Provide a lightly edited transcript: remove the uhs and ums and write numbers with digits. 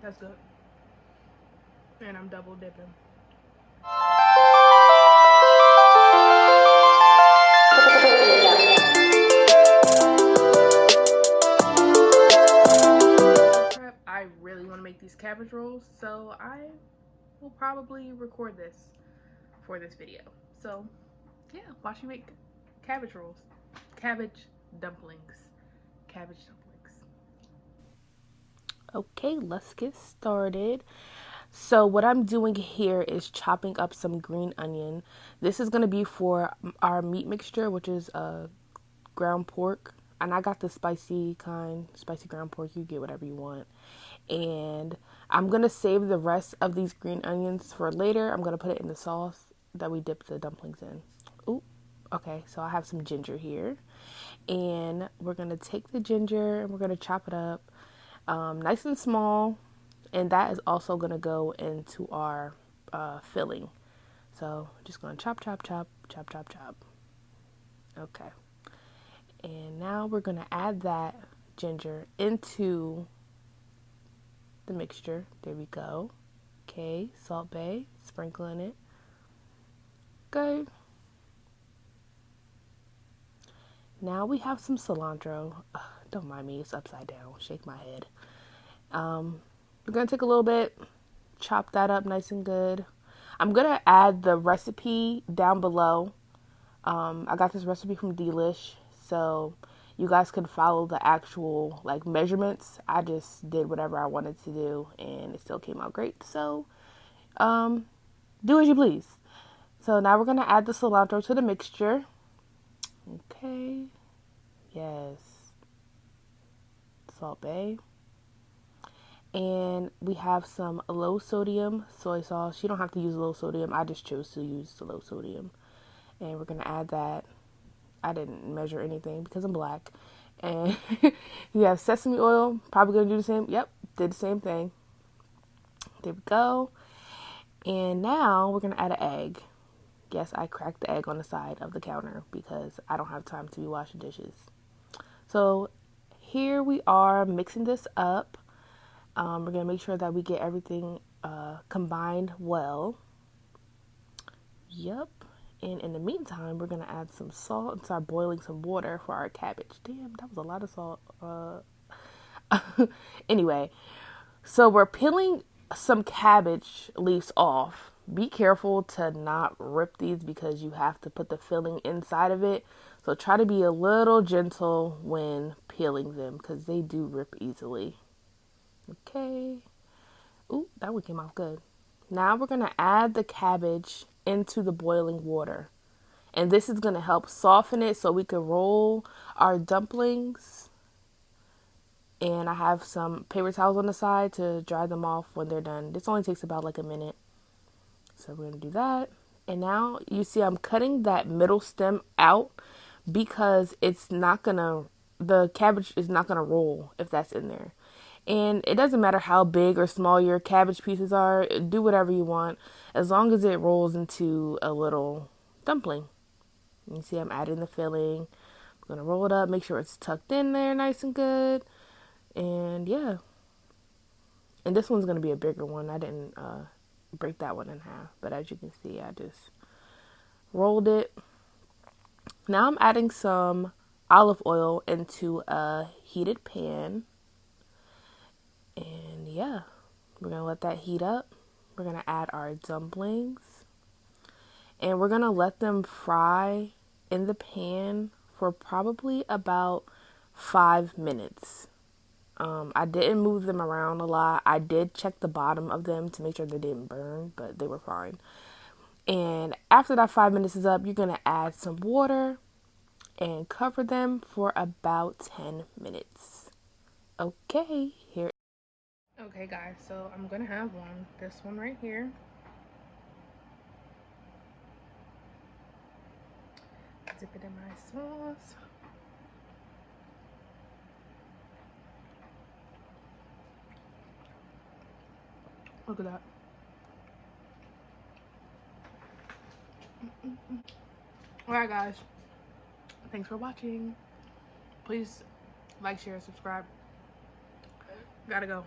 That's good. And I'm double dipping. I really want to make these cabbage rolls, so I will probably record this for this video. So yeah, watch me make cabbage rolls. Cabbage dumplings. Cabbage dumplings. Okay, let's get started. So what I'm doing here is chopping up some green onion. This is going to be for our meat mixture, which is ground pork. And I got the spicy kind, spicy ground pork. You get whatever you want. And I'm going to save the rest of these green onions for later. I'm going to put it in the sauce that we dip the dumplings in. Ooh, okay, so I have some ginger here. And we're going to take the ginger and we're going to chop it up nice and small. And that is also going to go into our filling. So just going to chop, chop, chop, chop, chop, chop. Okay. And now we're going to add that ginger into the mixture. There we go. Okay, Salt Bae, sprinkling it. Okay. Now we have some cilantro. Ugh, don't mind me, it's upside down. Shake my head. We're going to take a little bit, chop that up nice and good. I'm going to add the recipe down below. I got this recipe from Delish, so you guys can follow the actual like measurements. I just did whatever I wanted to do and it still came out great. So do as you please. So now we're going to add the cilantro to the mixture. Okay. Yes. Salt Bae. And we have some low sodium soy sauce. You don't have to use low sodium. I just chose to use the low sodium. And we're going to add that. I didn't measure anything because I'm black. And you have sesame oil. Probably going to do the same. Yep, did the same thing. There we go. And now we're going to add an egg. Yes, I cracked the egg on the side of the counter because I don't have time to be washing dishes. So here we are mixing this up. We're going to make sure that we get everything combined well. Yep. And in the meantime, we're going to add some salt and start boiling some water for our cabbage. Damn, that was a lot of salt. Anyway, so we're peeling some cabbage leaves off. Be careful to not rip these because you have to put the filling inside of it. So try to be a little gentle when peeling them because they do rip easily. Okay. Ooh, that one came out good. Now we're going to add the cabbage into the boiling water. And this is going to help soften it so we can roll our dumplings. And I have some paper towels on the side to dry them off when they're done. This only takes about like a minute. So we're going to do that. And now you see I'm cutting that middle stem out because it's not going to, the cabbage is not going to roll if that's in there. And it doesn't matter how big or small your cabbage pieces are. Do whatever you want as long as it rolls into a little dumpling. You see I'm adding the filling. I'm going to roll it up. Make sure it's tucked in there nice and good. And yeah. And this one's going to be a bigger one. I didn't break that one in half. But as you can see, I just rolled it. Now I'm adding some olive oil into a heated pan. And yeah, we're going to let that heat up. We're going to add our dumplings. And we're going to let them fry in the pan for probably about 5 minutes. I didn't move them around a lot. I did check the bottom of them to make sure they didn't burn, but they were fine. And after that 5 minutes is up, you're going to add some water and cover them for about 10 minutes. Okay, here. Okay guys, so I'm gonna have one. This one right here. Dip it in my sauce. Look at that. Alright guys, thanks for watching. Please like, share, subscribe. Gotta go.